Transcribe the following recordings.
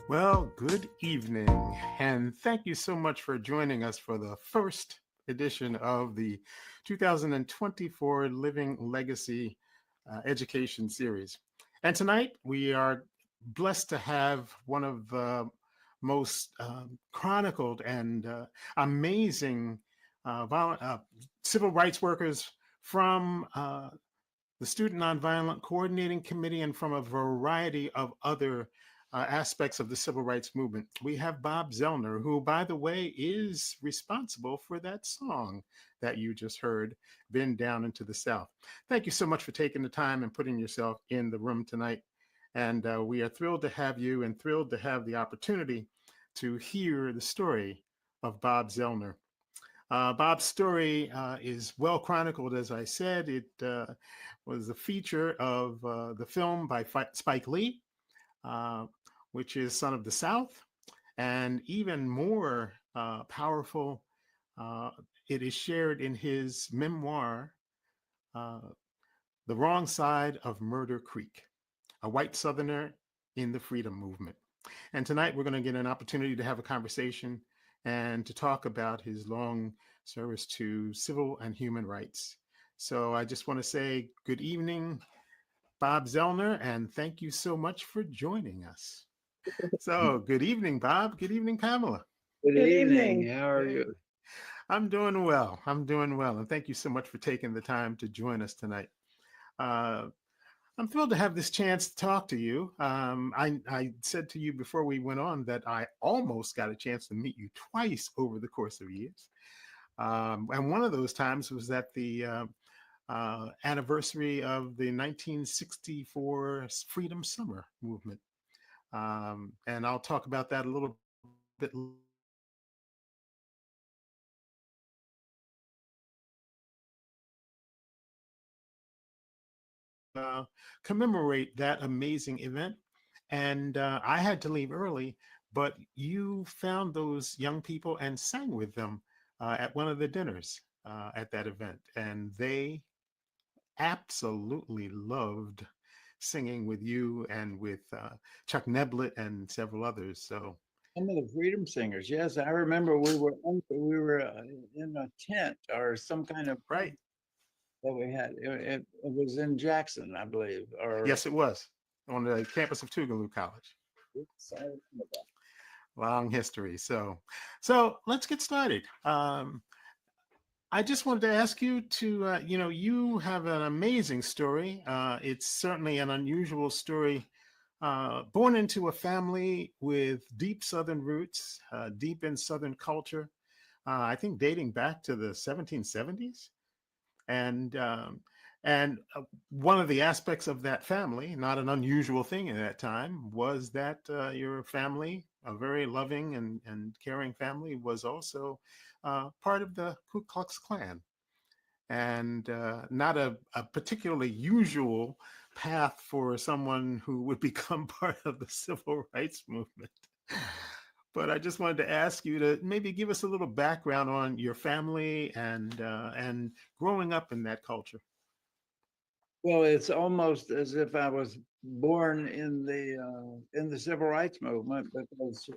Well, good evening, and thank you so much for joining us for the first edition of the 2024 Living Legacy Education Series. And tonight we are blessed to have one of the most chronicled and amazing civil rights workers from the Student Nonviolent Coordinating Committee and from a variety of other aspects of the civil rights movement. We have Bob Zellner, who, by the way, is responsible for that song that you just heard, Been Down into the South. Thank you so much for taking the time and putting yourself in the room tonight. And we are thrilled to have you and thrilled to have the opportunity to hear the story of Bob Zellner. Bob's story is well chronicled, as I said. It was a feature of the film by Spike Lee, uh, which is Son of the South. And even more powerful, uh, it is shared in his memoir, uh, The Wrong Side of Murder Creek, a white Southerner in the freedom movement. And tonight we're going to get an opportunity to have a conversation and to talk about his long service to civil and human rights. So I just want to say good evening, Bob Zellner, and thank you so much for joining us. So good evening, Bob. Good evening, Pamela. Good Good evening. evening. How are Hey, you? I'm doing well. I'm doing well. And thank you so much for taking the time to join us tonight. Uh, I'm thrilled to have this chance to talk to you. I said to you before we went on that I almost got a chance to meet you twice over the course of years. And one of those times was at the anniversary of the 1964 Freedom Summer movement. And I'll talk about that a little bit later. Commemorate that amazing event. And I had to leave early, but you found those young people and sang with them at one of the dinners at that event. And they absolutely loved singing with you and with Chuck Neblett and several others. So, Some of the Freedom Singers. Yes, I remember we were in a tent or some kind of right. that we had. It was in Jackson, I believe. Or Yes, it was on the campus of Tougaloo College. I remember that. Long history. So let's get started. I just wanted to ask you to, you have an amazing story. It's certainly an unusual story. Born into a family with deep Southern roots, deep in Southern culture, I think dating back to the 1770s. And one of the aspects of that family, not an unusual thing in that time, was that your family, a very loving and caring family, was also part of the Ku Klux Klan, and not a particularly usual path for someone who would become part of the civil rights movement. But I just wanted to ask you to maybe give us a little background on your family and growing up in that culture. Well, it's almost as if I was born in the civil rights movement because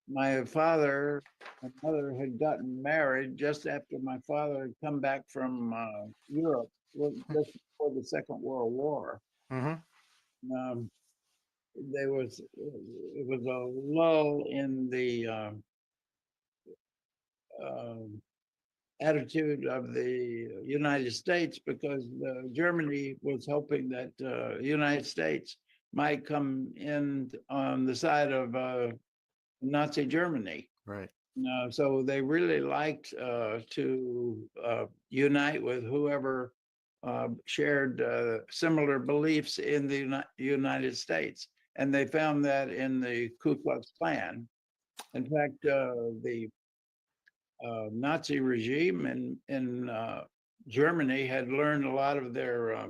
my father and mother had gotten married just after my father had come back from Europe, just before the Second World War. Hmm. Um, there was it was a lull in the um attitude of the United States because Germany was hoping that United States might come in on the side of Nazi Germany. Right. So they really liked to unite with whoever shared similar beliefs in the United States. And they found that in the Ku Klux Klan. In fact, the Nazi regime in Germany had learned a lot of their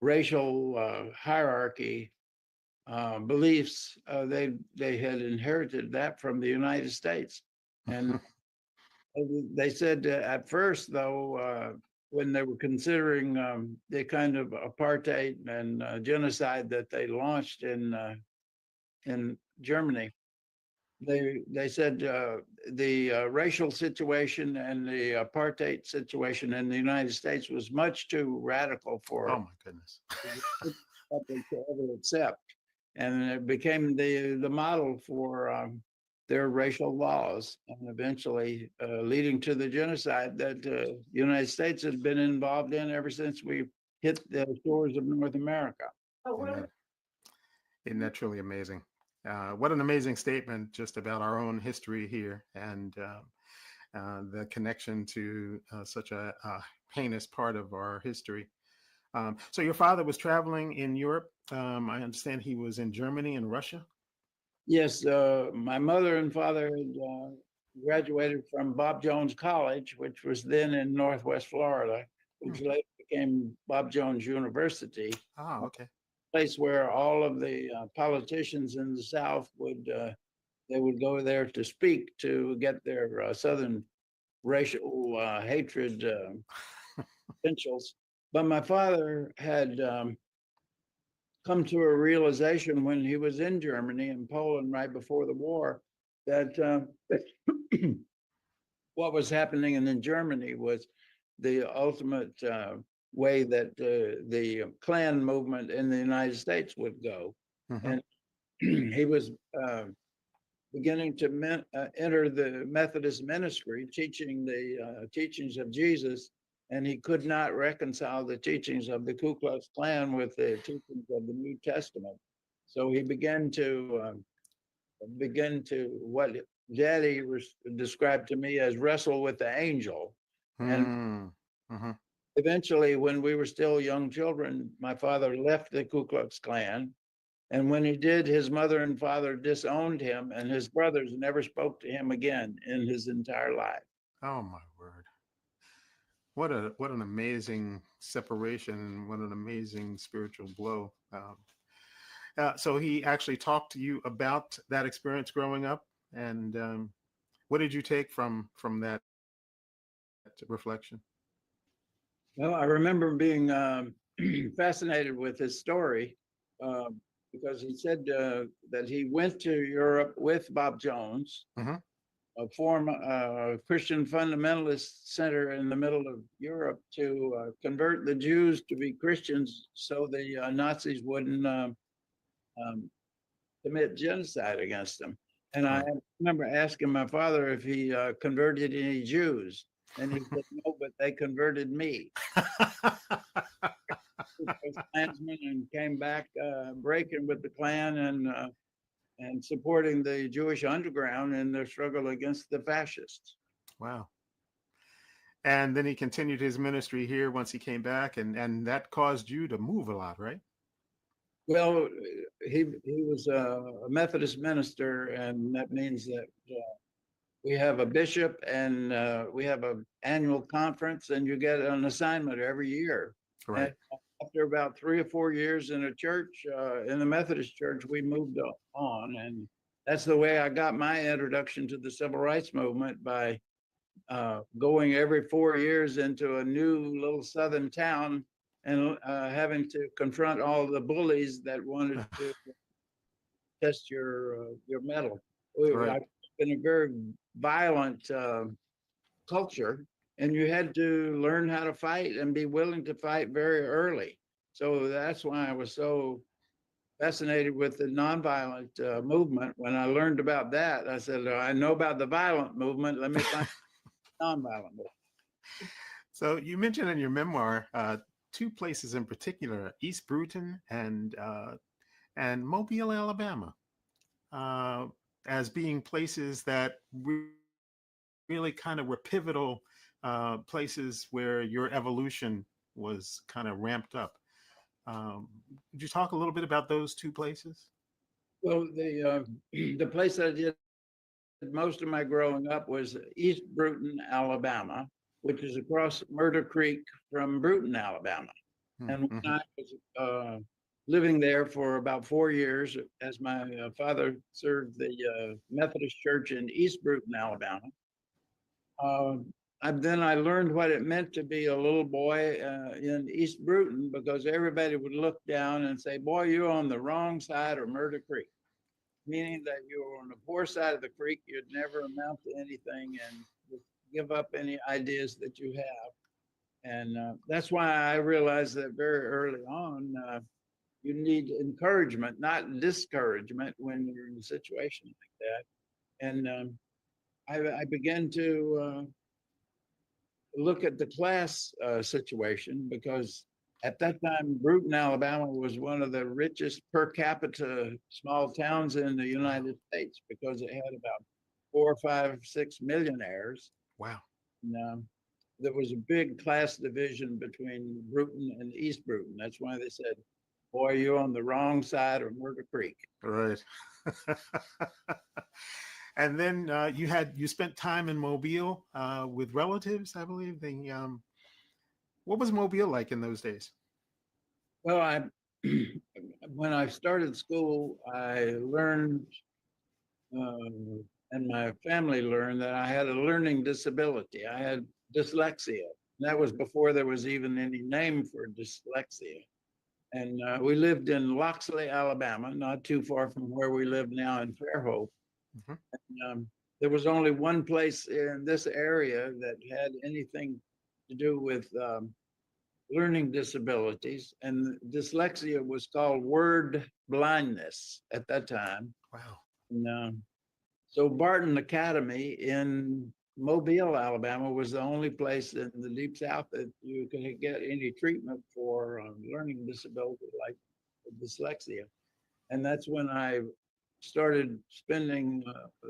racial hierarchy beliefs. They had inherited that from the United States, and they said at first, though, when they were considering the kind of apartheid and genocide that they launched in Germany, they said the racial situation and the apartheid situation in the United States was much too radical Oh for my goodness. the public to ever accept, and it became the model for their racial laws, and eventually leading to the genocide that the United States has been involved in ever since we hit the shores of North America. Amen. Isn't that truly amazing? What an amazing statement just about our own history here and the connection to such a heinous part of our history. So your father was traveling in Europe. I understand he was in Germany and Russia. Yes, my mother and father had graduated from Bob Jones College, which was then in Northwest Florida, which later became Bob Jones University, Ah, a okay. place where all of the politicians in the South would they would go there to speak to get their Southern racial hatred potentials. But my father had come to a realization when he was in Germany and Poland right before the war that what was happening in Germany was the ultimate way that the Klan movement in the United States would go. Mm-hmm. And he was beginning to enter the Methodist ministry, teaching the teachings of Jesus, and he could not reconcile the teachings of the Ku Klux Klan with the teachings of the New Testament. So he began to what Daddy described to me as wrestle with the angel. And Mm-hmm. eventually, when we were still young children, my father left the Ku Klux Klan. And when he did, his mother and father disowned him, and his brothers never spoke to him again in his entire life. Oh my word. What an amazing separation and what an amazing spiritual blow. So he actually talked to you about that experience growing up, and what did you take from that reflection? Well, I remember being fascinated with his story because he said that he went to Europe with Bob Jones, Mm-hmm. form a Christian fundamentalist center in the middle of Europe to convert the Jews to be Christians so the Nazis wouldn't commit genocide against them. And I Right. remember asking my father if he converted any Jews. And he said, no, but they converted me. As Klansmen and came back breaking with the Klan and supporting the Jewish underground in their struggle against the fascists. Wow. And then he continued his ministry here once he came back, and that caused you to move a lot, right? Well, he was a Methodist minister, and that means that we have a bishop and we have an annual conference, and you get an assignment every year. Right. And after about 3 or 4 years in a church, in the Methodist church, we moved on. And that's the way I got my introduction to the civil rights movement, by going every 4 years into a new little southern town and having to confront all the bullies that wanted to test your mettle. Right. I've been a very violent culture, and you had to learn how to fight and be willing to fight very early. So that's why I was so fascinated with the nonviolent movement. When I learned about that, I said, I know about the violent movement. Let me find the nonviolent movement. So you mentioned in your memoir two places in particular, East Bruton and Mobile, Alabama, uh, as being places that really kind of were pivotal places where your evolution was kind of ramped up. Could you talk a little bit about those two places? Well, the place that I did most of my growing up was East Bruton, Alabama, which is across Murder Creek from Bruton, Alabama. And Mm-hmm. when I was living there for about 4 years, as my father served the Methodist Church in East Bruton, Alabama, then I learned what it meant to be a little boy in East Bruton, because everybody would look down and say, boy, you're on the wrong side of Murder Creek. meaning that you were on the poor side of the creek, you'd never amount to anything and just give up any ideas that you have. And that's why I realized that very early on, you need encouragement, not discouragement when you're in a situation like that. And I began to look at the class situation because at that time, Brewton, Alabama was one of the richest per capita small towns in the United States because it had about 4, 5, 6 millionaires. Wow. And, there was a big class division between Brewton and East Brewton. That's why they said, boy, you're on the wrong side of Murder Creek. Right. And then you spent time in Mobile with relatives, I believe. What was Mobile like in those days? Well, when I started school, I learned, and my family learned that I had a learning disability. I had dyslexia. That was before there was even any name for dyslexia. And we lived in Loxley, Alabama, not too far from where we live now in Fairhope. Mm-hmm. And, there was only one place in this area that had anything to do with learning disabilities, and dyslexia was called word blindness at that time. Wow. And, so Barton Academy in Mobile, Alabama, was the only place in the Deep South that you could get any treatment for learning disability like dyslexia. And that's when I started spending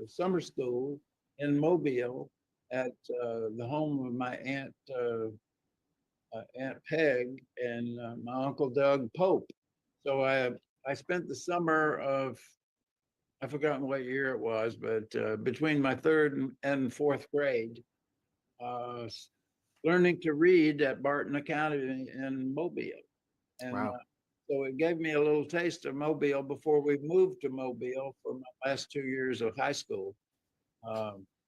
summer school in Mobile at the home of my Aunt Peg and my Uncle Doug Pope. So I spent the summer of, I've forgotten what year it was, but between my third and fourth grade, learning to read at Barton Academy in Mobile. And Wow. so it gave me a little taste of Mobile before we moved to Mobile for my last 2 years of high school,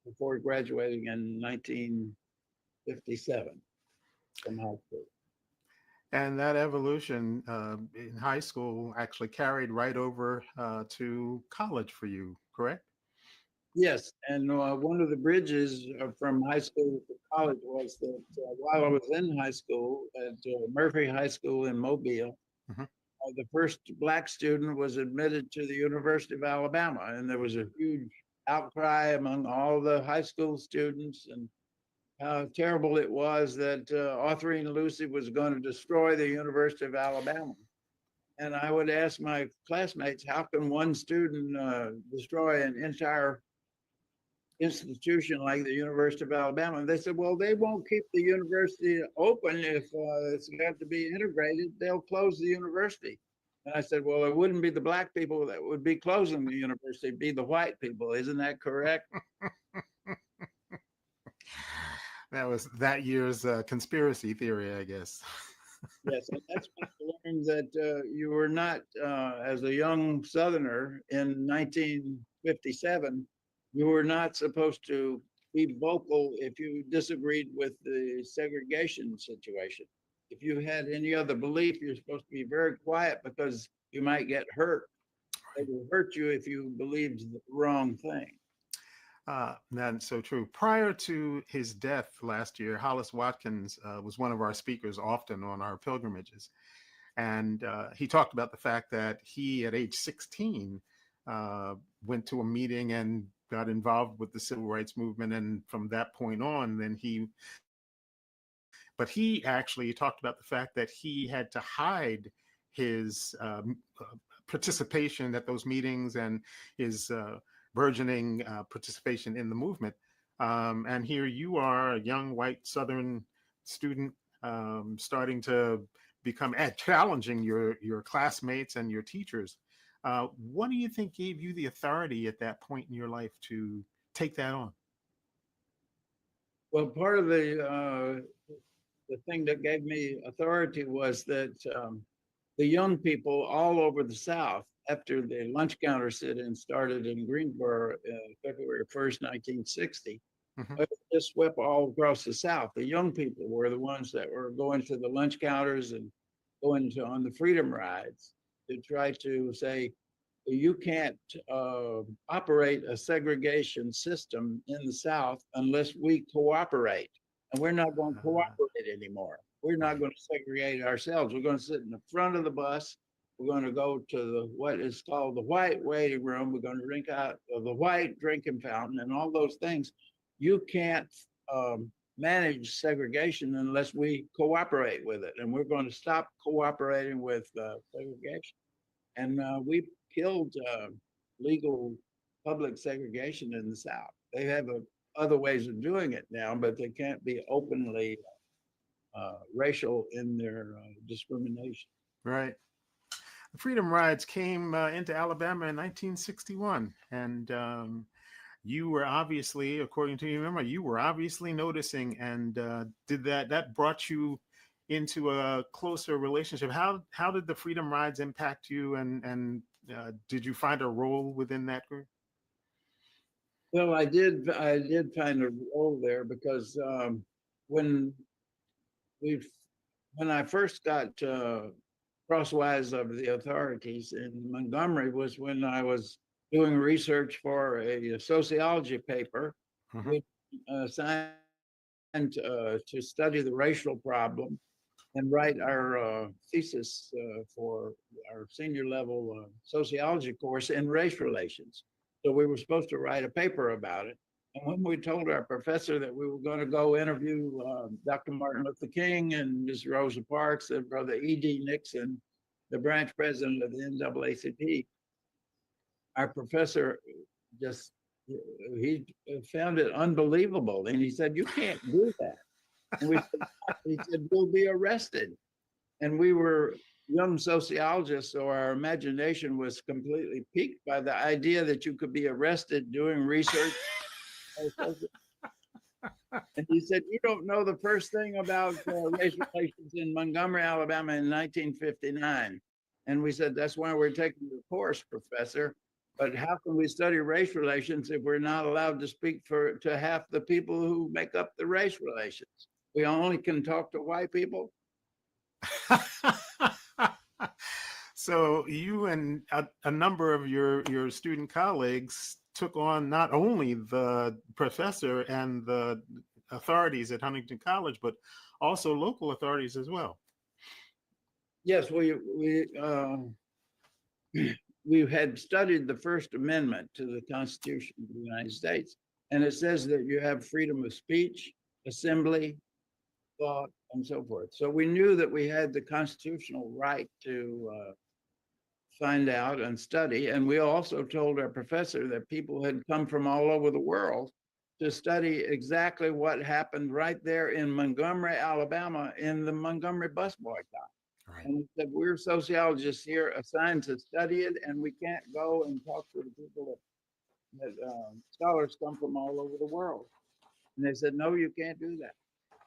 before graduating in 1957 from high school. And that evolution in high school actually carried right over to college for you, correct? Yes, and one of the bridges from high school to college was that while I was in high school at Murphy High School in Mobile, Mm-hmm. the first Black student was admitted to the University of Alabama, and there was a huge outcry among all the high school students and how terrible it was that Autherine Lucy was going to destroy the University of Alabama. And I would ask my classmates, how can one student destroy an entire institution like the University of Alabama? And they said, well, they won't keep the university open if it's got to be integrated. They'll close the university. And I said, well, it wouldn't be the Black people that would be closing the university, it'd be the white people. Isn't that correct? That was that year's conspiracy theory, I guess. Yes, and that's when I learned that you were not, as a young Southerner in 1957, you were not supposed to be vocal if you disagreed with the segregation situation. If you had any other belief, you're supposed to be very quiet because you might get hurt. They will hurt you if you believed the wrong thing. That's so true. Prior to his death last year, Hollis Watkins was one of our speakers often on our pilgrimages. And he talked about the fact that he, at age 16, went to a meeting and got involved with the civil rights movement. And from that point on, but he actually talked about the fact that he had to hide his participation at those meetings and his burgeoning participation in the movement. And here you are, a young white Southern student, starting to become challenging your classmates and your teachers. What do you think gave you the authority at that point in your life to take that on? Well, part of the thing that gave me authority was that the young people all over the South, after the lunch counter sit-in started in Greensboro, February 1st, 1960, Mm-hmm. it just swept all across the South. The young people were the ones that were going to the lunch counters and going on the freedom rides to try to say, you can't operate a segregation system in the South unless we cooperate. And we're not going to cooperate anymore. We're not going to segregate ourselves. We're going to sit in the front of the bus. We're going to go to what is called the white waiting room. We're going to drink out of the white drinking fountain and all those things. You can't manage segregation unless we cooperate with it. And we're going to stop cooperating with segregation. And we killed legal public segregation in the South. They have other ways of doing it now, but they can't be openly racial in their discrimination. Right. The Freedom Rides came into Alabama in 1961, and you were obviously, according to your memory, you were obviously noticing, and did that brought you into a closer relationship? How did the Freedom Rides impact you, and did you find a role within that group? Well, I did find a role there because when I first got crosswise of the authorities in Montgomery was when I was doing research for a sociology paper, which assigned to study the racial problem and write our thesis for our senior level sociology course in race relations. So we were supposed to write a paper about it. And when we told our professor that we were going to go interview Dr. Martin Luther King and Ms. Rosa Parks and Brother E.D. Nixon, the branch president of the NAACP, our professor just, he found it unbelievable. And he said, "You can't do that." And he said, "We'll be arrested." And we were young sociologists, so our imagination was completely piqued by the idea that you could be arrested doing research. And he said, "You don't know the first thing about race relations in Montgomery, Alabama in 1959. And we said, "That's why we're taking the course, Professor. But how can we study race relations if we're not allowed to speak to half the people who make up the race relations? We only can talk to white people." So you and a number of your student colleagues took on not only the professor and the authorities at Huntington College, but also local authorities as well. Yes, we had studied the First Amendment to the Constitution of the United States, and it says that you have freedom of speech, assembly, thought, and so forth. So we knew that we had the constitutional right to find out and study. And we also told our professor that people had come from all over the world to study exactly what happened right there in Montgomery, Alabama, in the Montgomery bus boycott. Right. And he said, "We're sociologists here assigned to study it, and we can't go and talk to the people that scholars come from all over the world." And they said, "No, you can't do that."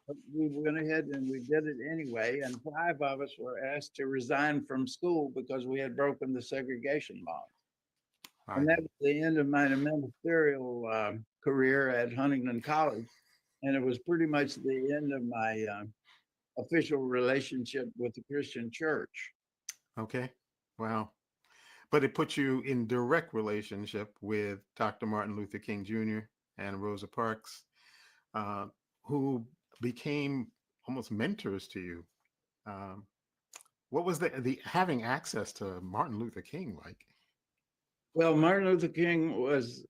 But we went ahead and we did it anyway. And 5 of us were asked to resign from school because we had broken the segregation law. Right. And that was the end of my ministerial career at Huntington College. And it was pretty much the end of my official relationship with the Christian church. Okay. Wow. But it put you in direct relationship with Dr. Martin Luther King Jr. and Rosa Parks, who became almost mentors to you. What was the having access to Martin Luther King like? Well, Martin Luther King was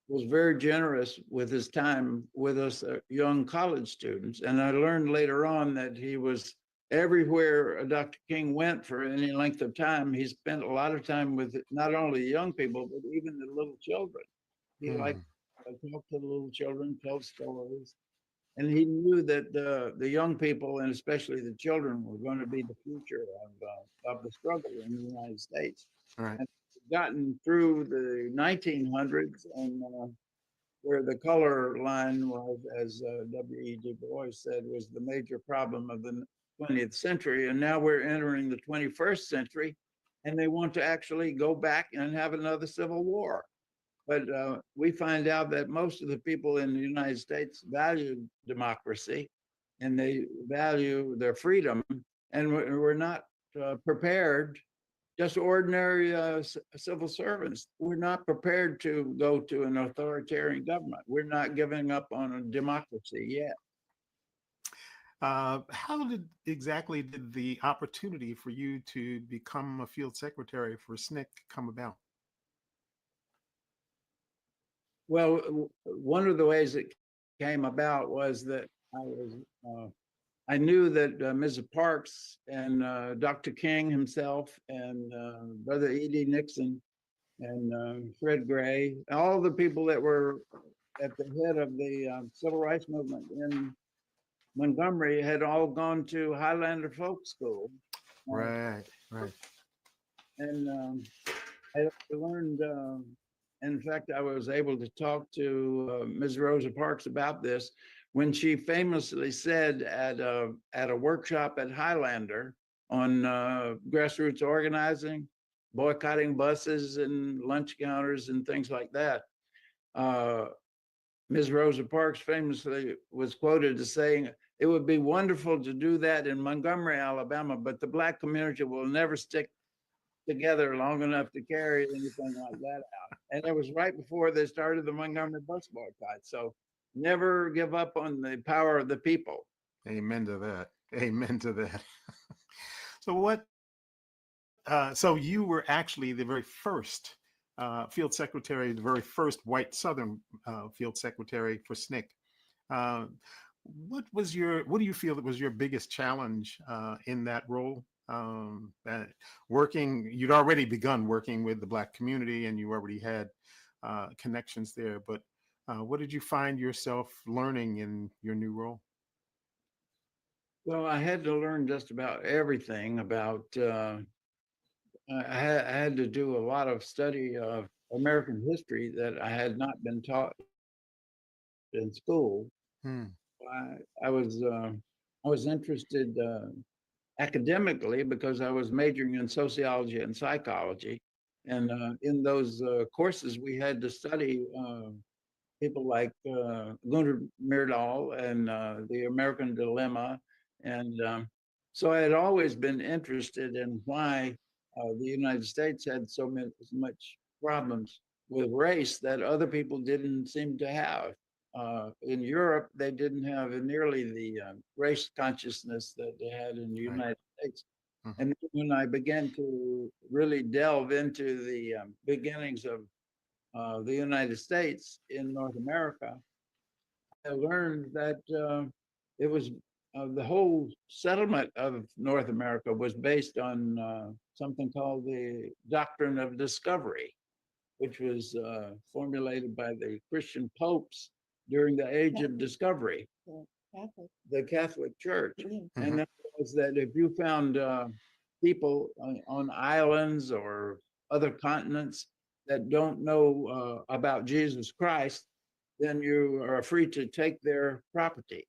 very generous with his time with us young college students. And I learned later on that he was everywhere Dr. King went for any length of time. He spent a lot of time with not only young people, but even the little children. He liked to talk to the little children, tell stories. And he knew that the young people, and especially the children, were going to be the future of the struggle in the United States. Right. And gotten through the 1900s and where the color line was, as W.E. Du Bois said, was the major problem of the 20th century. And now we're entering the 21st century, and they want to actually go back and have another civil war. But we find out that most of the people in the United States value democracy and they value their freedom, and we're not prepared just ordinary civil servants. We're not prepared to go to an authoritarian government. We're not giving up on a democracy yet. How exactly did the opportunity for you to become a field secretary for SNCC come about? Well, one of the ways it came about was that I knew that Mrs. Parks and Dr. King himself and Brother E.D. Nixon and Fred Gray, all the people that were at the head of the civil rights movement in Montgomery had all gone to Highlander Folk School. Right, right. And I learned, in fact, I was able to talk to Ms. Rosa Parks about this when she famously said at a workshop at Highlander on grassroots organizing, boycotting buses and lunch counters and things like that. Ms. Rosa Parks famously was quoted as saying, "It would be wonderful to do that in Montgomery, Alabama, but the Black community will never stick together long enough to carry anything like that out." And it was right before they started the Montgomery bus boycott. So never give up on the power of the people. Amen to that. Amen to that. So what? So you were actually the very first field secretary, the very first white Southern field secretary for SNCC. Uh, what do you feel that was your biggest challenge in that role? You'd already begun working with the Black community and you already had connections there, but what did you find yourself learning in your new role? Well, I had to learn just about everything about, I had to do a lot of study of American history that I had not been taught in school. Hmm. I was interested academically because I was majoring in sociology and psychology. And in those courses, we had to study people like Gunnar Myrdal and the American Dilemma. And so I had always been interested in why the United States had much problems with race that other people didn't seem to have. In Europe, they didn't have nearly the race consciousness that they had in the Right. United States. Mhm. And when I began to really delve into the beginnings of the United States in North America, I learned that it was the whole settlement of North America was based on something called the doctrine of discovery, which was formulated by the Christian popes during the age of discovery, the Catholic Church. Mhm. And that was that if you found people on islands or other continents that don't know about Jesus Christ, then you are free to take their property,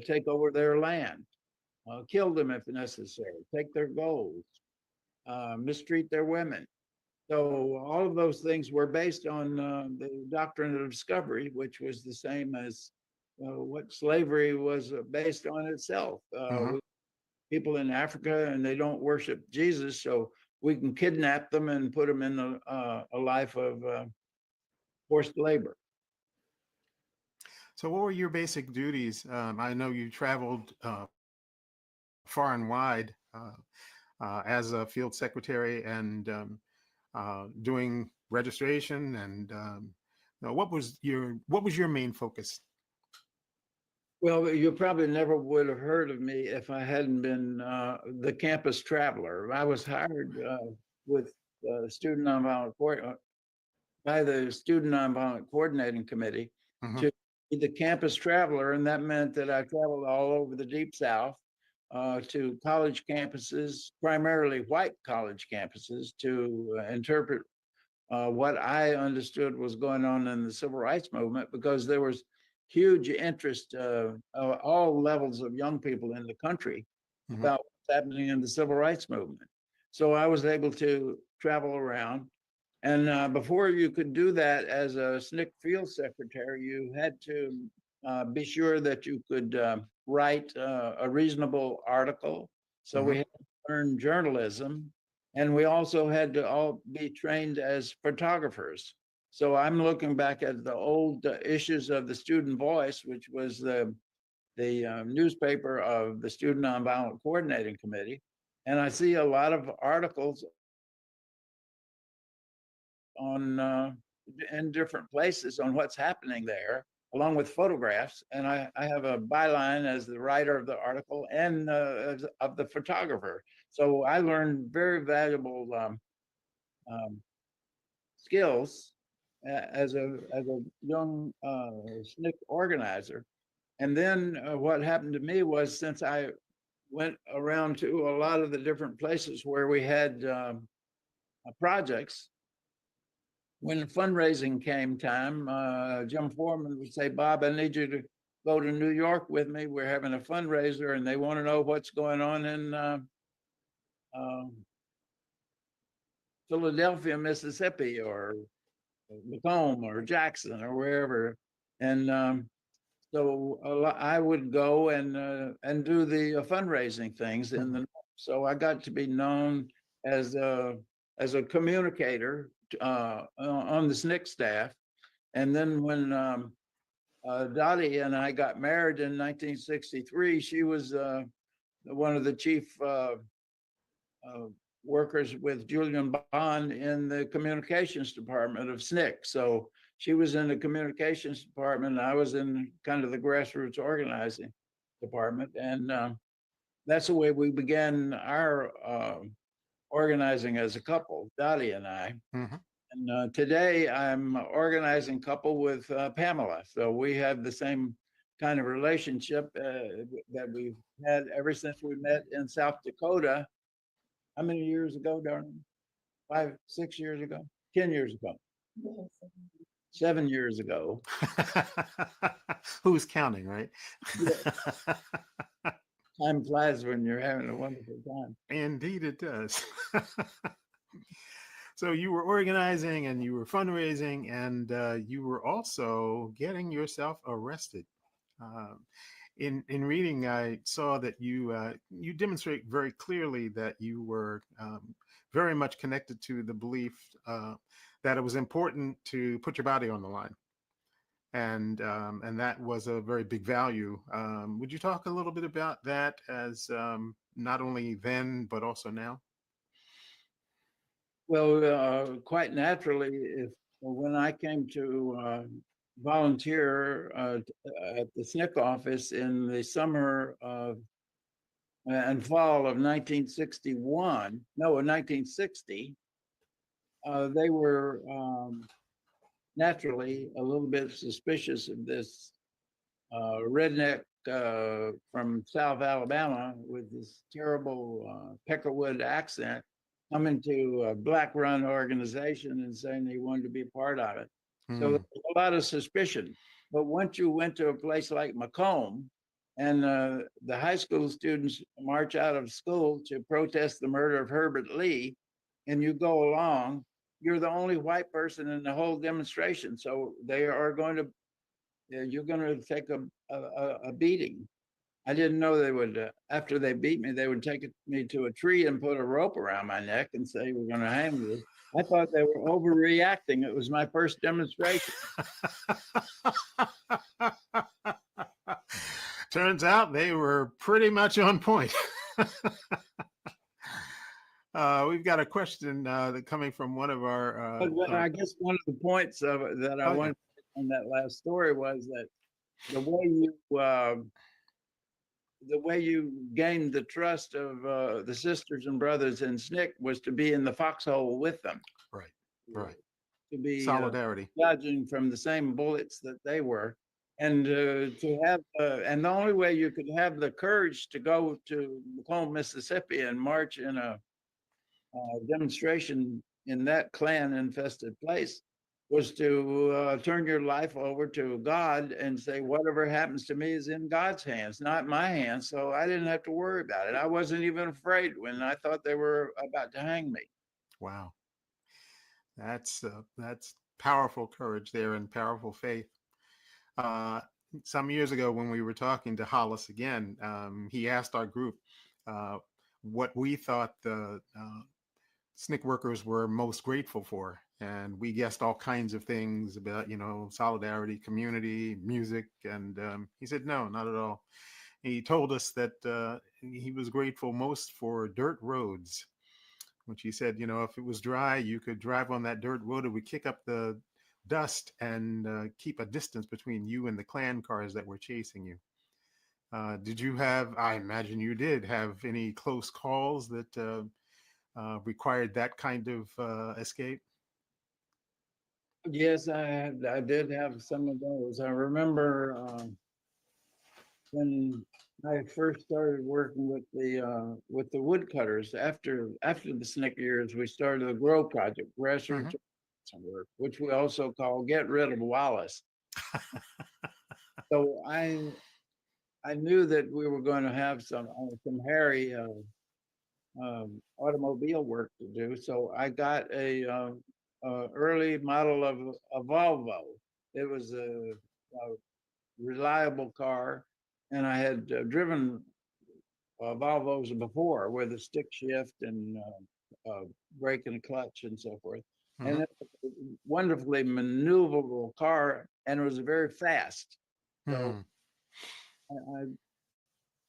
take over their land, kill them if necessary, take their gold, mistreat their women. So all of those things were based on the doctrine of discovery, which was the same as what slavery was based on itself. Mhm. People in Africa and they don't worship Jesus, so we can kidnap them and put them in a life of forced labor. So what were your basic duties? I know you traveled far and wide as a field secretary and doing registration and what was your main focus? Well, you probably never would have heard of me if I hadn't been the campus traveler. I was hired with student nonviolent by the Student Nonviolent Coordinating Committee Mhm. to be the campus traveler, and that meant that I traveled all over the Deep South to college campuses, primarily white college campuses, to interpret what I understood was going on in the civil rights movement, because there was huge interest, all levels of young people in the country, Mhm. about what's happening in the civil rights movement. So I was able to travel around. And before you could do that as a SNCC field secretary, you had to be sure that you could write a reasonable article. So Mhm. we had to learn journalism. And we also had to all be trained as photographers. So I'm looking back at the old issues of the Student Voice, which was the newspaper of the Student Nonviolent Coordinating Committee. And I see a lot of articles on in different places on what's happening there, along with photographs. And I have a byline as the writer of the article and of the photographer. So I learned very valuable skills as a young SNCC organizer. And then what happened to me was, since I went around to a lot of the different places where we had projects, when fundraising came time, Jim Foreman would say, "Bob, I need you to go to New York with me. We're having a fundraiser and they want to know what's going on in Philadelphia, Mississippi, or Macomb or Jackson or wherever." And so I would go and do the fundraising things in the. So I got to be known as a communicator on the SNCC staff. And then when Dottie and I got married in 1963, she was one of the chief workers with Julian Bond in the communications department of SNCC. So she was in the communications department, and I was in kind of the grassroots organizing department. And that's the way we began our organizing as a couple, Dottie and I. Mm-hmm. And today I'm organizing couple with Pamela. So we have the same kind of relationship that we've had ever since we met in South Dakota. How many years ago, darling? 5, 6 years ago? 10 years ago? 7 years ago. Who's counting, right? Yeah. Time flies when you're having a wonderful time. Indeed, it does. So you were organizing and you were fundraising, and you were also getting yourself arrested. In reading, I saw that you demonstrate very clearly that you were very much connected to the belief that it was important to put your body on the line, and that was a very big value. Would you talk a little bit about that, as not only then but also now? Well, quite naturally, when I came to volunteer at the SNCC office in the summer of and fall of 1961, no, 1960, they were naturally a little bit suspicious of this redneck from South Alabama with this terrible Peckerwood accent coming to a black-run organization and saying they wanted to be a part of it. So there was a lot of suspicion. But once you went to a place like Macomb, and the high school students march out of school to protest the murder of Herbert Lee, and you go along, you're the only white person in the whole demonstration. So they are going to, you're going to take a beating. I didn't know they would, after they beat me, they would take me to a tree and put a rope around my neck and say, "We're going to hang you." I thought they were overreacting. It was my first demonstration. Turns out they were pretty much on point. We've got a question coming from one of our. But I guess one of the points of it that I wanted to make on that last story was that the way you gained the trust of the sisters and brothers in SNCC was to be in the foxhole with them. Right, right. To be solidarity, judging from the same bullets that they were, and to have, and the only way you could have the courage to go to Macomb, Mississippi, and march in a demonstration in that Klan-infested place was to turn your life over to God and say, whatever happens to me is in God's hands, not my hands. So I didn't have to worry about it. I wasn't even afraid when I thought they were about to hang me. Wow. That's powerful courage there and powerful faith. Some years ago when we were talking to Hollis again, he asked our group what we thought the SNCC workers were most grateful for. And we guessed all kinds of things about, solidarity, community, music. And he said, no, not at all. He told us that he was grateful most for dirt roads, which he said, if it was dry, you could drive on that dirt road. It would kick up the dust and keep a distance between you and the Klan cars that were chasing you. Did you have, I imagine you did have any close calls that required that kind of escape? Yes, I did have some of those. I remember when I first started working with the woodcutters after the SNCC years, we started the Grow Project, grassroots work, which we also call Get Rid of Wallace. So I knew that we were going to have some hairy automobile work to do. So I got a early model of a Volvo. It was a reliable car, and I had driven Volvos before with a stick shift and brake and clutch and so forth. And it was a wonderfully maneuverable car, and it was very fast. So I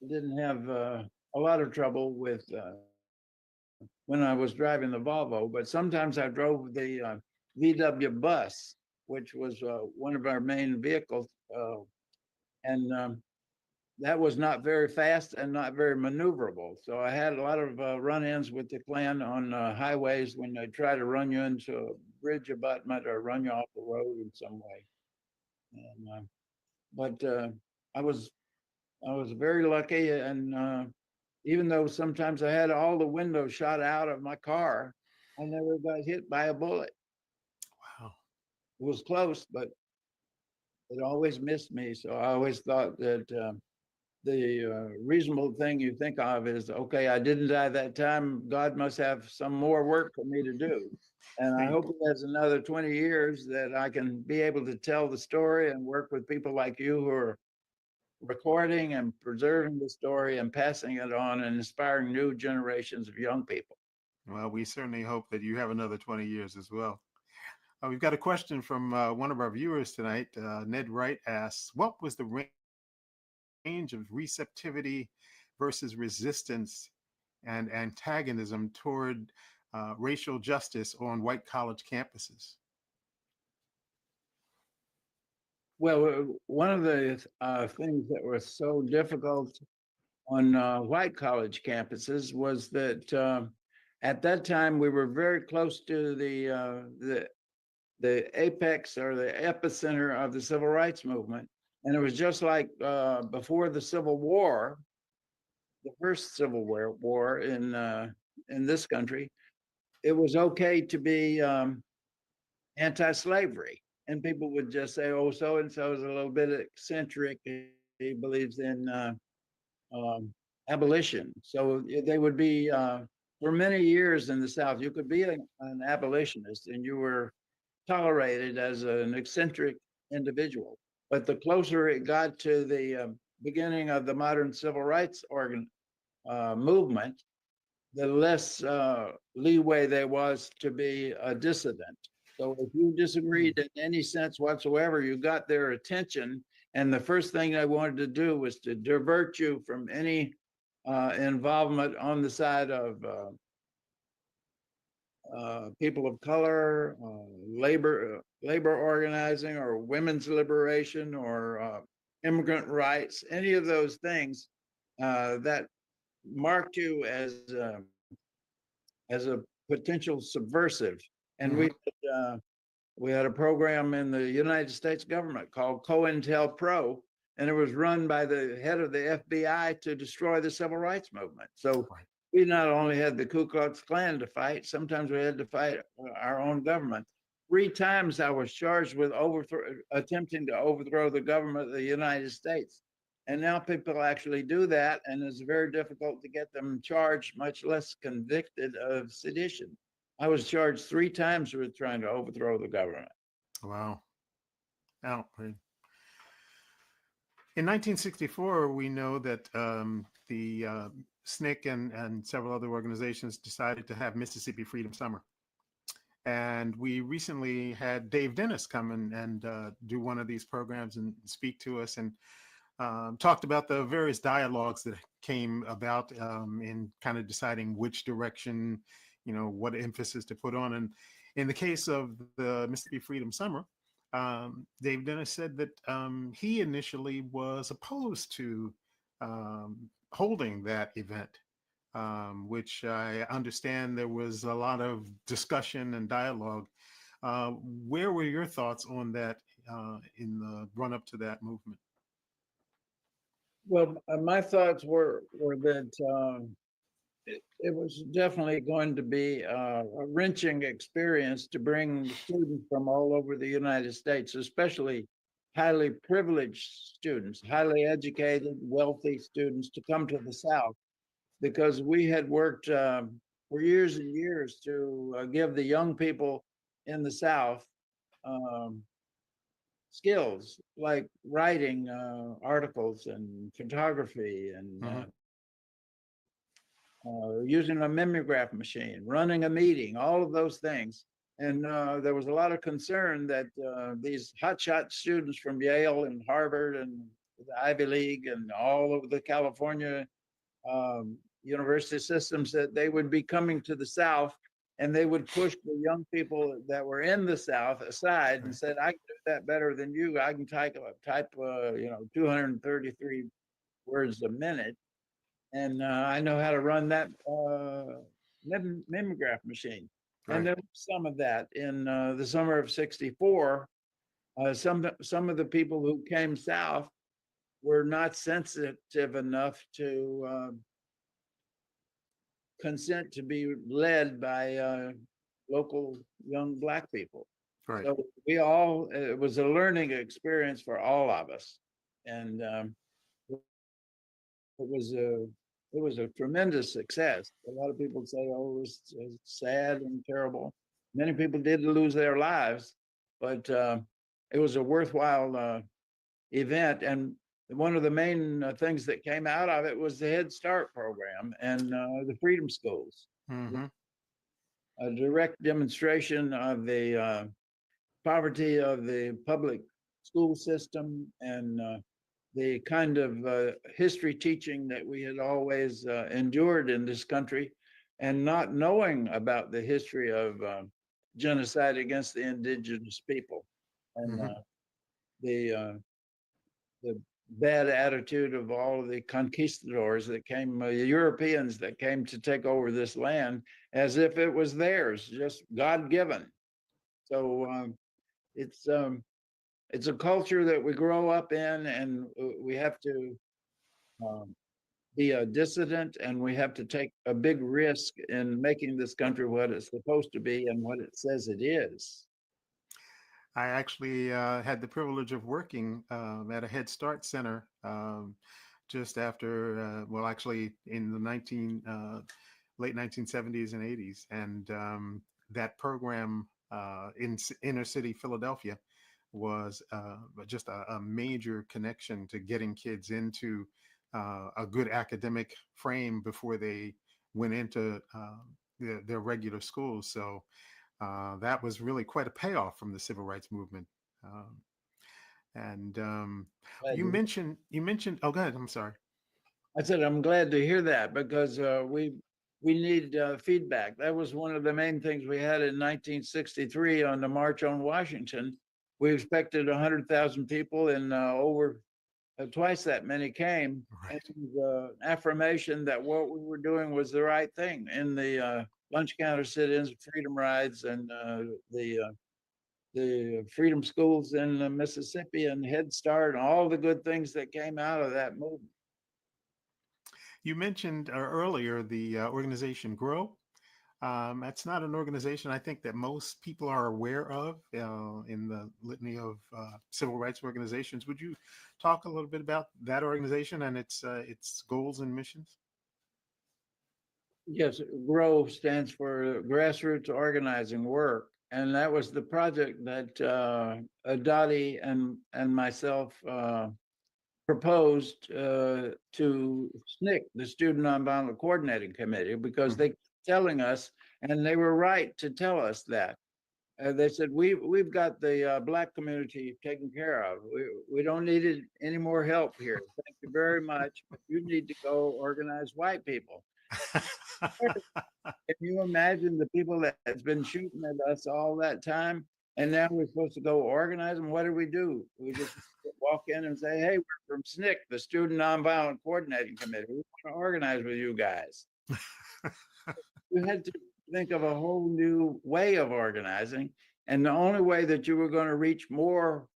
didn't have a lot of trouble with when I was driving the Volvo, but sometimes I drove the VW bus, which was one of our main vehicles, and that was not very fast and not very maneuverable. So I had a lot of run-ins with the Klan on highways when they try to run you into a bridge abutment or run you off the road in some way. And, but I was very lucky, and even though sometimes I had all the windows shot out of my car, I never got hit by a bullet. Wow. It was close, but it always missed me. So I always thought that the reasonable thing you think of is, okay, I didn't die that time. God must have some more work for me to do. And I hope he has another 20 years that I can be able to tell the story and work with people like you who are recording and preserving the story and passing it on and inspiring new generations of young people. Well, we certainly hope that you have another 20 years as well. We've got a question from one of our viewers tonight. Ned Wright asks, what was the range of receptivity versus resistance and antagonism toward racial justice on white college campuses? Well, one of the things that was so difficult on white college campuses was that at that time we were very close to the apex or the epicenter of the civil rights movement, and it was just like before the Civil War, the first Civil War in this country. It was okay to be anti-slavery, and people would just say, "Oh, so and so is a little bit eccentric. He believes in abolition." So they would be for many years in the South. You could be an abolitionist, and you were tolerated as an eccentric individual. But the closer it got to the beginning of the modern civil rights movement, the less leeway there was to be a dissident. So if you disagreed in any sense whatsoever, you got their attention. And the first thing they wanted to do was to divert you from any involvement on the side of people of color, labor organizing, or women's liberation, or immigrant rights, any of those things that marked you as a potential subversive. And we had a program in the United States government called COINTELPRO, and it was run by the head of the FBI to destroy the civil rights movement. So we not only had the Ku Klux Klan to fight, sometimes we had to fight our own government. 3 times I was charged with attempting to overthrow the government of the United States. And now people actually do that, and it's very difficult to get them charged, much less convicted of sedition. I was charged 3 times with trying to overthrow the government. Wow. Now, in 1964, we know that the SNCC and several other organizations decided to have Mississippi Freedom Summer. And we recently had Dave Dennis come and do one of these programs and speak to us, and talked about the various dialogues that came about in kind of deciding which direction, what emphasis to put on. And in the case of the Mississippi Freedom Summer, Dave Dennis said that he initially was opposed to holding that event, which I understand there was a lot of discussion and dialogue. Where were your thoughts on that in the run up to that movement? Well, my thoughts were that it was definitely going to be a wrenching experience to bring students from all over the United States, especially highly privileged students, highly educated, wealthy students, to come to the South, because we had worked for years and years to give the young people in the South skills like writing articles and photography and using a mimeograph machine, running a meeting, all of those things. And there was a lot of concern that these hotshot students from Yale and Harvard and the Ivy League and all over the California university systems, that they would be coming to the South and they would push the young people that were in the South aside and said, I can do that better than you. I can type 233 words a minute. And I know how to run that mimeograph machine. Right. And there was some of that in the summer of '64. Some of the people who came south were not sensitive enough to consent to be led by local young Black people. Right. So it was a learning experience for all of us. And it was a tremendous success. A lot of people say, oh, it was sad and terrible. Many people did lose their lives, but it was a worthwhile event. And one of the main things that came out of it was the Head Start program and the Freedom Schools. Mm-hmm. A direct demonstration of the poverty of the public school system and the kind of history teaching that we had always endured in this country, and not knowing about the history of genocide against the indigenous people, and the bad attitude of all of the conquistadors that came, Europeans that came to take over this land as if it was theirs, just God-given. So it's a culture that we grow up in, and we have to be a dissident, and we have to take a big risk in making this country what it's supposed to be and what it says it is. I actually had the privilege of working at a Head Start center just after, actually in the late 1970s and 80s. And that program in inner city Philadelphia was just a major connection to getting kids into a good academic frame before they went into their regular schools. So that was really quite a payoff from the civil rights movement. You mentioned, oh, go ahead. I'm sorry. I said, I'm glad to hear that, because we need feedback. That was one of the main things we had in 1963 on the March on Washington. We expected 100,000 people, and over twice that many came. Right. And the affirmation that what we were doing was the right thing in the lunch counter sit-ins, freedom rides, and the freedom schools in Mississippi, and Head Start, and all the good things that came out of that movement. You mentioned earlier the organization GROW. That's not an organization I think that most people are aware of in the litany of civil rights organizations. Would you talk a little bit about that organization and its goals and missions? Yes, GROW stands for Grassroots Organizing Work, and that was the project that Dottie and myself proposed to SNCC, the Student Nonviolent Coordinating Committee, because they telling us, and they were right to tell us that. They said, we've got the Black community taken care of. We don't need any more help here. Thank you very much. But you need to go organize white people. Can you imagine the people that's been shooting at us all that time? And now we're supposed to go organize them. What do? We just walk in and say, hey, we're from SNCC, the Student Nonviolent Coordinating Committee. We want to organize with you guys. You had to think of a whole new way of organizing. And the only way that you were going to reach more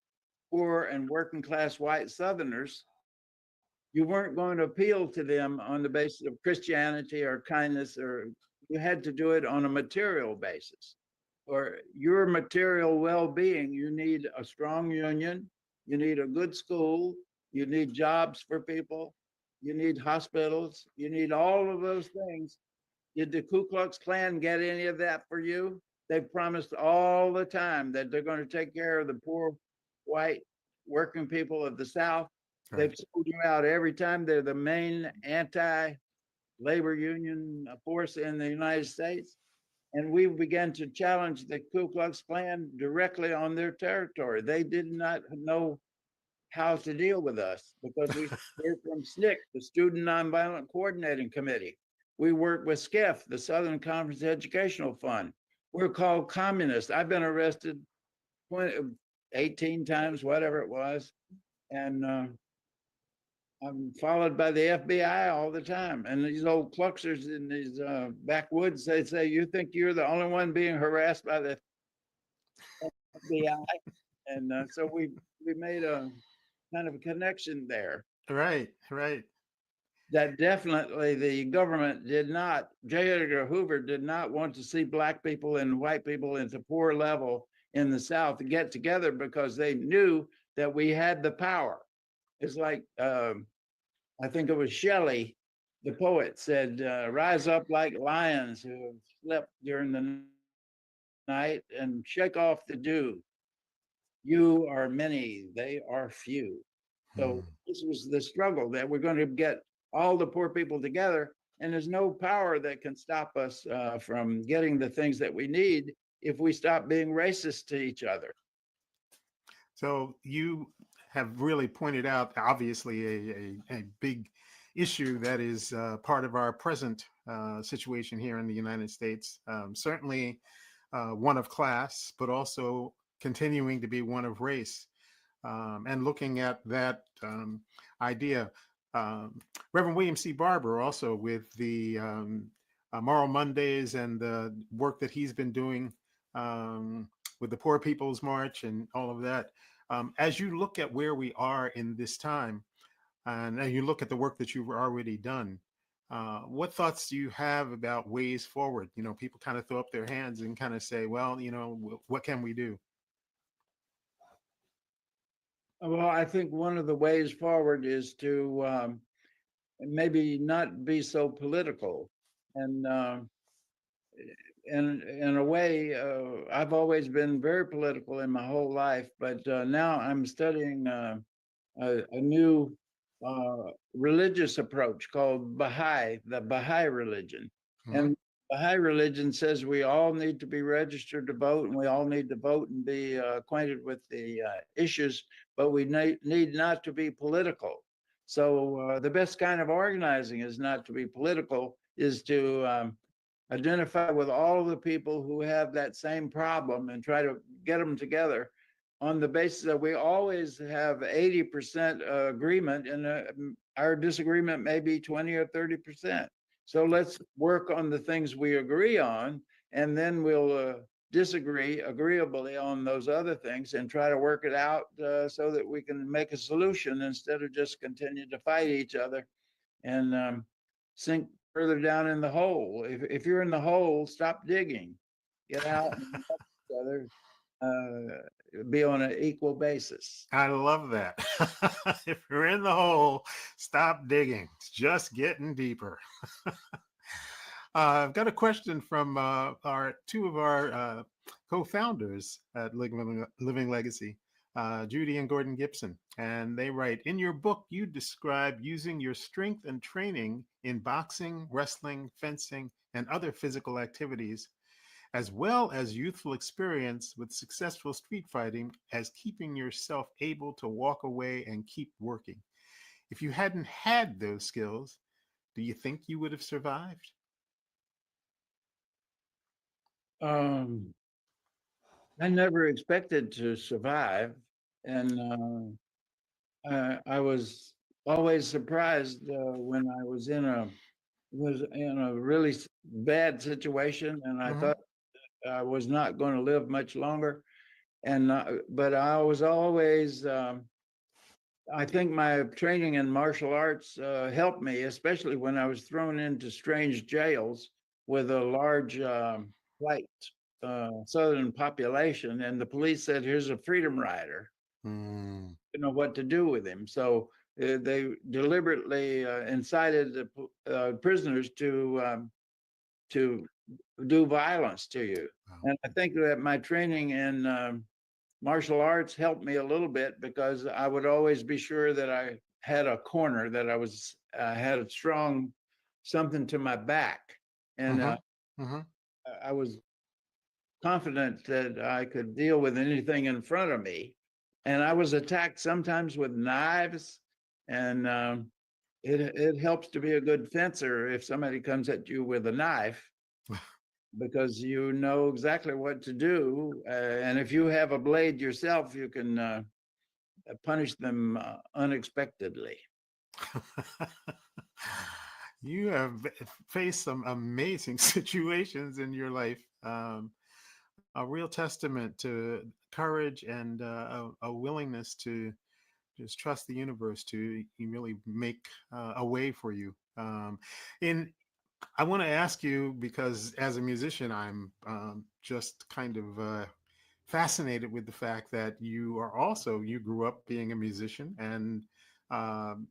poor and working class white Southerners, you weren't going to appeal to them on the basis of Christianity or kindness, or you had to do it on a material basis. For your material well-being, you need a strong union, you need a good school, you need jobs for people, you need hospitals, you need all of those things. Did the Ku Klux Klan get any of that for you? They promised all the time that they're going to take care of the poor white working people of the South. Right. They've sold you out every time. They're the main anti-labor union force in the United States. And we began to challenge the Ku Klux Klan directly on their territory. They did not know how to deal with us because we're from SNCC, the Student Nonviolent Coordinating Committee. We work with SCIF, the Southern Conference Educational Fund. We're called communists. I've been arrested 18 times, whatever it was. And I'm followed by the FBI all the time. And these old Kluxers in these backwoods, they say, you think you're the only one being harassed by the FBI? And so we made a kind of a connection there. Right. That definitely the government did not, J. Edgar Hoover did not want to see Black people and white people at the poor level in the South to get together because they knew that we had the power. It's like, I think it was Shelley, the poet, said, rise up like lions who have slept during the night and shake off the dew. You are many, they are few. So this was the struggle that we're going to get all the poor people together, and there's no power that can stop us from getting the things that we need if we stop being racist to each other. So you have really pointed out, obviously, a big issue that is part of our present situation here in the United States. Certainly one of class, but also continuing to be one of race. And looking at that idea, Reverend William C. Barber also with the Moral Mondays and the work that he's been doing with the Poor People's March and all of that. As you look at where we are in this time, and you look at the work that you've already done, what thoughts do you have about ways forward? You know, people kind of throw up their hands and kind of say, well, you know, what can we do? Well, I think one of the ways forward is to maybe not be so political. And in a way, I've always been very political in my whole life, but now I'm studying a new religious approach called Baha'i, the Baha'i religion. Mm-hmm. And Baha'i religion says we all need to be registered to vote, and we all need to vote and be acquainted with the issues, but we need not to be political. So the best kind of organizing is not to be political, is to identify with all of the people who have that same problem and try to get them together on the basis that we always have 80% agreement, and our disagreement may be 20 or 30%. So let's work on the things we agree on, and then we'll disagree agreeably on those other things and try to work it out so that we can make a solution instead of just continue to fight each other and sink further down in the hole. If you're in the hole, stop digging, get out and help each other. Be on an equal basis. I love that. If you're in the hole, stop digging. It's just getting deeper. I've got a question from two of our co-founders at Living Legacy. Judy and Gordon Gibson. And they write, in your book, you describe using your strength and training in boxing, wrestling, fencing, and other physical activities, as well as youthful experience with successful street fighting, as keeping yourself able to walk away and keep working. If you hadn't had those skills, do you think you would have survived? I never expected to survive, and I was always surprised when I was in a really bad situation, and I Mm-hmm. thought I was not going to live much longer. And but I was always I think my training in martial arts helped me, especially when I was thrown into strange jails with a large white Southern population, and the police said, "Here's a freedom rider. Mm. You know what to do with him." So they deliberately incited the prisoners to do violence to you. Wow. And I think that my training in martial arts helped me a little bit because I would always be sure that I had a corner, that I was had a strong something to my back, and Mm-hmm. Mm-hmm. I was confident that I could deal with anything in front of me. And I was attacked sometimes with knives, and it helps to be a good fencer if somebody comes at you with a knife, because you know exactly what to do. And if you have a blade yourself, you can punish them unexpectedly. You have faced some amazing situations in your life. A real testament to courage and a willingness to just trust the universe to really make a way for you. In I want to ask you because as a musician, I'm just kind of fascinated with the fact that you grew up being a musician and um,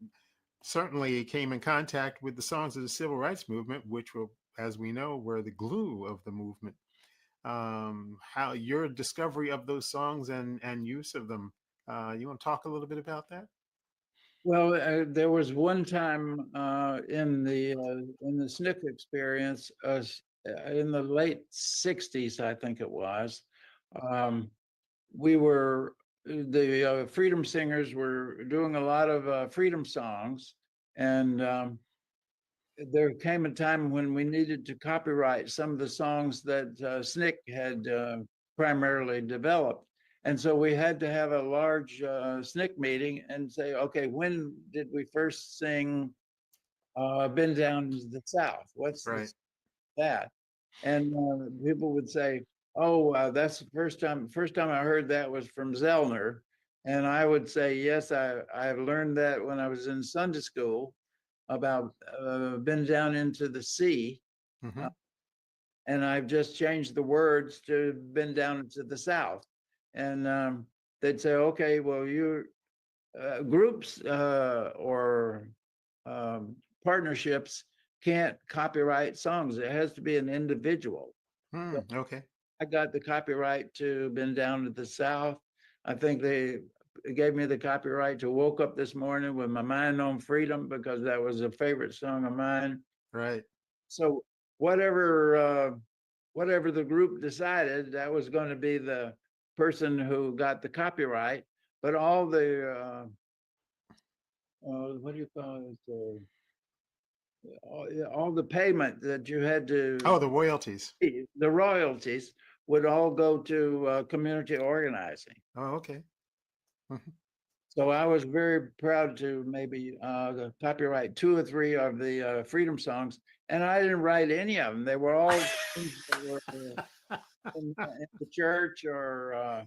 certainly came in contact with the songs of the civil rights movement, which were, as we know, were the glue of the movement. How your discovery of those songs and use of them. You want to talk a little bit about that? Well, there was one time in the SNCC experience, in the late '60s, I think it was. Um, we were the Freedom Singers were doing a lot of freedom songs, and there came a time when we needed to copyright some of the songs that SNCC had primarily developed. And so we had to have a large SNCC meeting and say, okay, when did we first sing Been Down to the South? What's Right. that? And people would say, oh, that's the first time. First time I heard that was from Zellner. And I would say, yes, I learned that when I was in Sunday school about been down into the sea, Mm-hmm. uh, and I've just changed the words to been down into the south. And they'd say, okay, well, you groups or um, partnerships can't copyright songs. It has to be an individual. So Okay. I got the copyright to been down to the south. I think they gave me the copyright to Woke Up This Morning with My Mind on Freedom, because that was a favorite song of mine. Right. So whatever the group decided, that was going to be the person who got the copyright. But all the what do you call it? All the payment that you had Oh, to, the royalties. the royalties, would all go to community organizing. Oh, okay. Mhm. So I was very proud to maybe copyright two or three of the freedom songs, and I didn't write any of them. They were all things that were in the church, or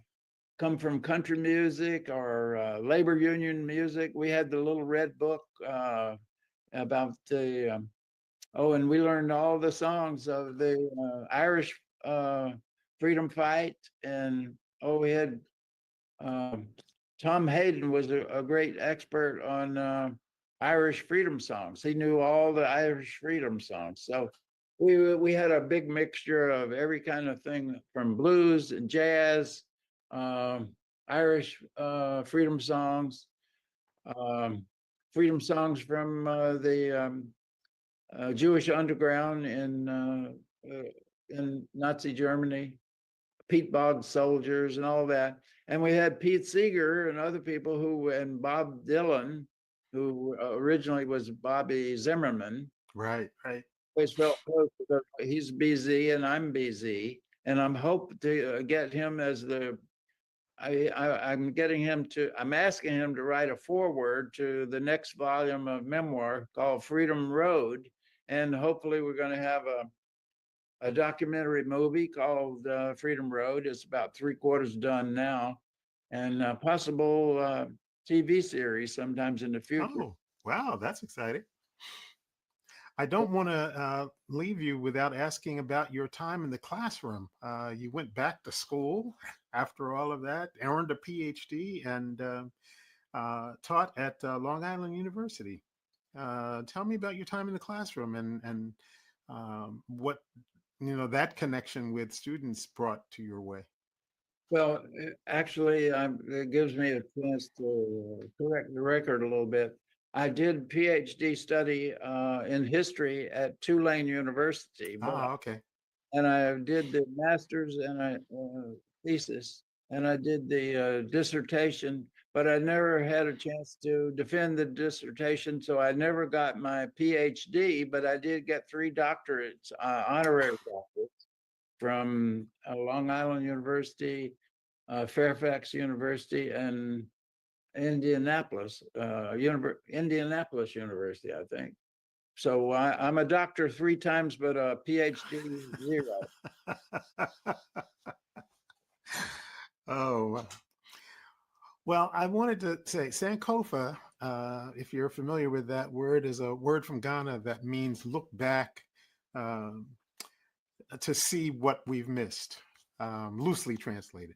come from country music, or labor union music. We had the little red book about the and we learned all the songs of the Irish freedom fight, and we had um, Tom Hayden was a great expert on Irish freedom songs. He knew all the Irish freedom songs. So we had a big mixture of every kind of thing, from blues and jazz, um, Irish freedom songs, um, freedom songs from the Jewish underground in Nazi Germany, Pete Boggs soldiers and all that. And we had Pete Seeger and other people and Bob Dylan, who originally was Bobby Zimmerman. Right, right. Always felt close because he's BZ and I'm BZ. And I'm hoping to get him as I'm asking him to write a foreword to the next volume of memoir called Freedom Road. And hopefully we're going to have a documentary movie called Freedom Road. It's about 3/4 done now, and a possible TV series sometimes in the future. Oh, wow, that's exciting. I don't want to leave you without asking about your time in the classroom. You went back to school after all of that, earned a PhD, and taught at Long Island University. Tell me about your time in the classroom and what that connection with students brought to your way. Well, actually, it gives me a chance to correct the record a little bit. I did PhD study in history at Tulane University, Okay. and I did the master's and I thesis, and I did the dissertation, but I never had a chance to defend the dissertation, so I never got my PhD, but I did get 3 doctorates, honorary doctorates from Long Island University, Fairfax University, and Indianapolis, Indianapolis University, I think. So I'm a doctor 3 times, but a PhD 0. Oh, wow. Well, I wanted to say Sankofa, if you're familiar with that word, is a word from Ghana that means look back um, to see what we've missed, loosely translated.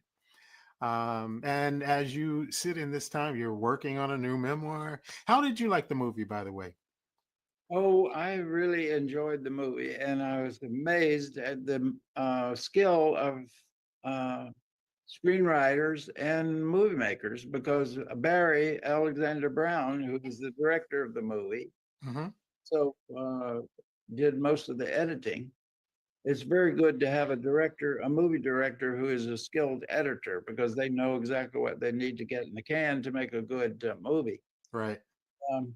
And as you sit in this time, you're working on a new memoir. How did you like the movie, by the way? Oh, I really enjoyed the movie, and I was amazed at the skill of screenwriters and movie makers, because Barry Alexander Brown, who was the director of the movie, Mm-hmm. so did most of the editing. It's very good to have a movie director who is a skilled editor, because they know exactly what they need to get in the can to make a good movie. Right. Um,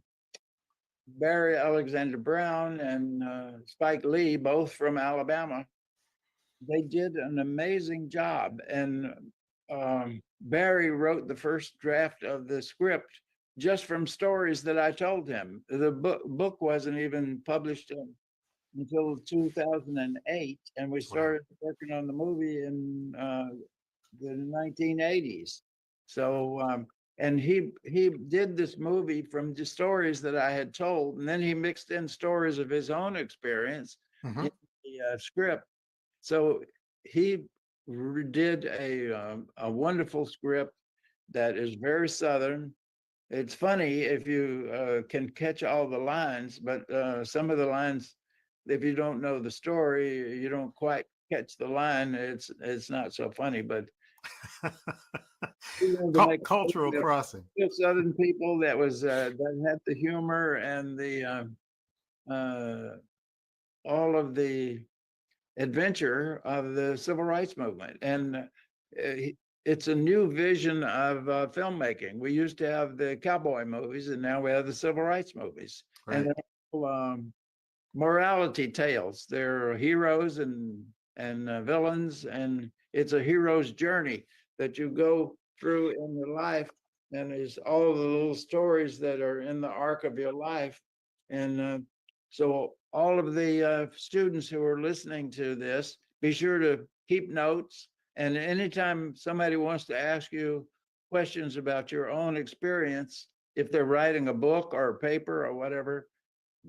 Barry Alexander Brown and Spike Lee, both from Alabama, they did an amazing job. And Barry wrote the first draft of the script just from stories that I told him. The book wasn't even published until 2008, and we started working on the movie in the 1980s. So and he did this movie from the stories that I had told, and then he mixed in stories of his own experience Mm-hmm. in the script. So he did a wonderful script that is very Southern. It's funny if you can catch all the lines, but some of the lines, if you don't know the story, you don't quite catch the line. It's not so funny, but Cultural crossing. Southern people that had the humor and the all of the adventure of the civil rights movement. And it's a new vision of filmmaking. We used to have the cowboy movies, and now we have the civil rights movies. Right. And they're all, morality tales. They're heroes and villains, and it's a hero's journey that you go through in your life. And there's all the little stories that are in the arc of your life. And so all of the students who are listening to this, be sure to keep notes. And anytime somebody wants to ask you questions about your own experience, if they're writing a book or a paper or whatever,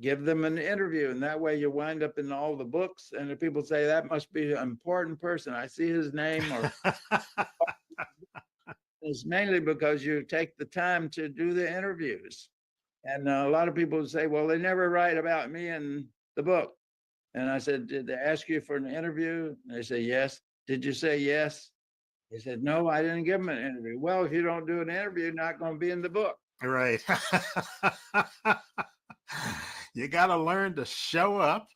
give them an interview. And that way you wind up in all the books. And if people say, that must be an important person, I see his name, or it's mainly because you take the time to do the interviews. And a lot of people say, well, they never write about me in the book. And I said, did they ask you for an interview? And they say, yes. Did you say yes? He said, no, I didn't give him an interview. Well, if you don't do an interview, you're not going to be in the book. Right. You got to learn to show up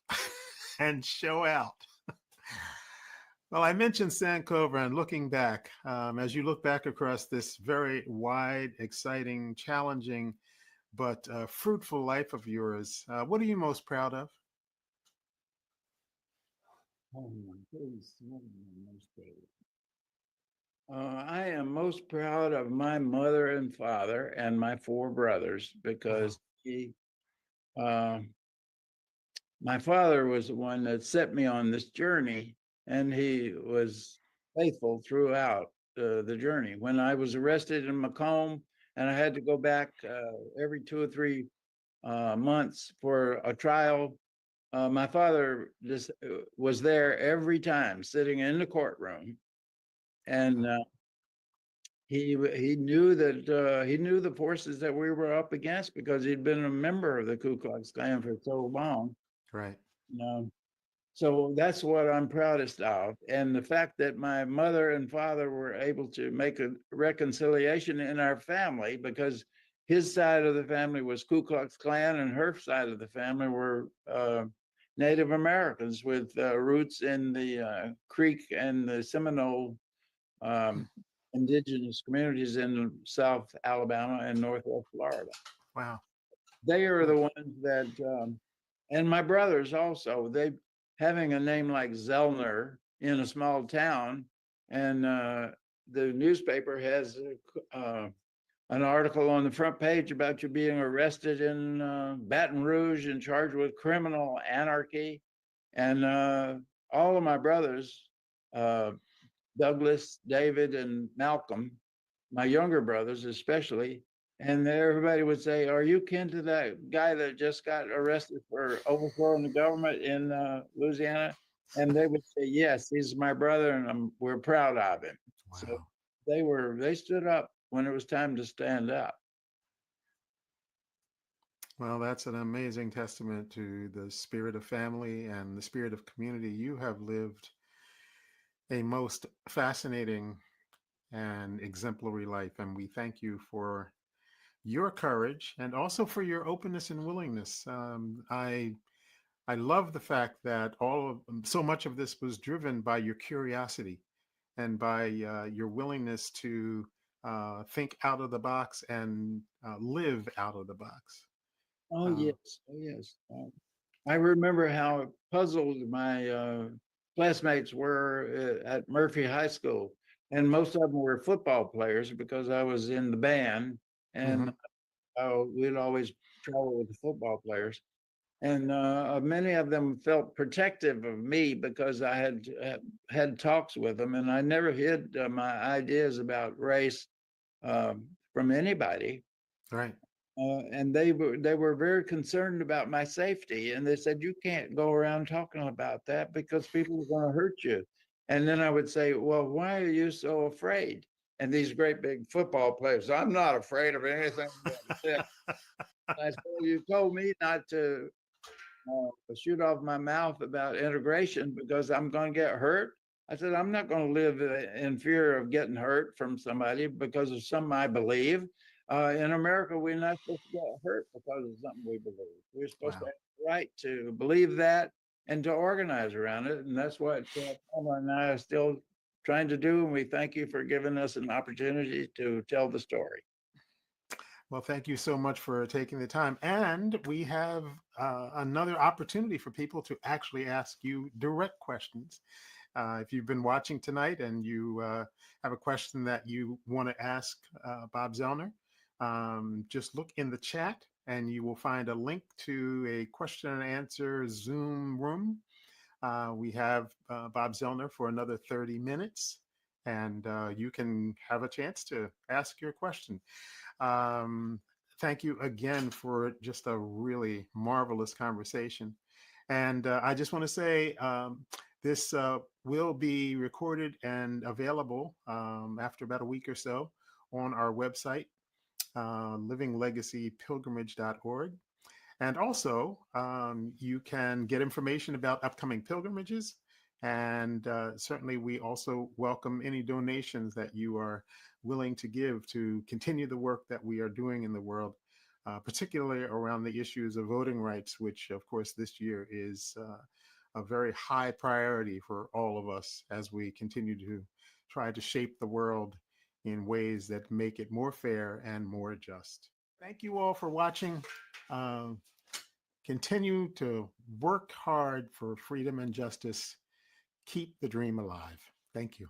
and show out. Well, I mentioned Sankofa, and looking back, as you look back across this very wide, exciting, challenging, but fruitful life of yours, what are you most proud of? Oh my goodness, what am I most proud of? I am most proud of my mother and father and my 4 brothers because uh, my father was the one that set me on this journey, and he was faithful throughout the journey. When I was arrested in Macomb and I had to go back every 2 or 3 months for a trial, my father just was there every time, sitting in the courtroom, and he knew that he knew the forces that we were up against because he'd been a member of the Ku Klux Klan for so long. Right. So that's what I'm proudest of. And the fact that my mother and father were able to make a reconciliation in our family, because his side of the family was Ku Klux Klan and her side of the family were Native Americans with roots in the Creek and the Seminole indigenous communities in South Alabama and Northwest Florida. Wow. They are the ones that, and my brothers also, they having a name like Zellner in a small town, and the newspaper has an article on the front page about you being arrested in Baton Rouge and charged with criminal anarchy. And all of my brothers, Douglas, David, and Malcolm, my younger brothers especially, and everybody would say, are you kin to that guy that just got arrested for overthrowing the government in Louisiana? And they would say, yes, he's my brother, and we're proud of him. Wow. So they stood up when it was time to stand up. Well, that's an amazing testament to the spirit of family and the spirit of community. You have lived a most fascinating and exemplary life, and we thank you for your courage and also for your openness and willingness. I love the fact that so much of this was driven by your curiosity and by your willingness to think out of the box and live out of the box. Oh, yes. Oh, yes. I remember how puzzled my classmates were at Murphy High School. And most of them were football players because I was in the band, and we'd always travel with the football players. And many of them felt protective of me because I had talks with them, and I never hid my ideas about race from anybody. Right. And they were very concerned about my safety, and they said, you can't go around talking about that because people are going to hurt you. And then I would say, well, why are you so afraid? And these great big football players, I'm not afraid of anything. I said, you told me not to shoot off my mouth about integration because I'm going to get hurt. I said, I'm not going to live in fear of getting hurt from somebody because of something I believe. In America, we're not supposed to get hurt because of something we believe. We're supposed to have the right to believe that and to organize around it. And that's what Paula and I are still trying to do. And we thank you for giving us an opportunity to tell the story. Well, thank you so much for taking the time. And we have another opportunity for people to actually ask you direct questions. If you've been watching tonight and you have a question that you want to ask Bob Zellner, just look in the chat and you will find a link to a question and answer Zoom room. We have Bob Zellner for another 30 minutes, and you can have a chance to ask your question. Thank you again for just a really marvelous conversation. And I just want to say this will be recorded and available after about a week or so on our website, livinglegacypilgrimage.org. And also, you can get information about upcoming pilgrimages. And certainly, we also welcome any donations that you are willing to give to continue the work that we are doing in the world, particularly around the issues of voting rights, which, of course, this year is a very high priority for all of us as we continue to try to shape the world in ways that make it more fair and more just. Thank you all for watching. Uh, Continue to work hard for freedom and justice. Keep the dream alive. Thank you.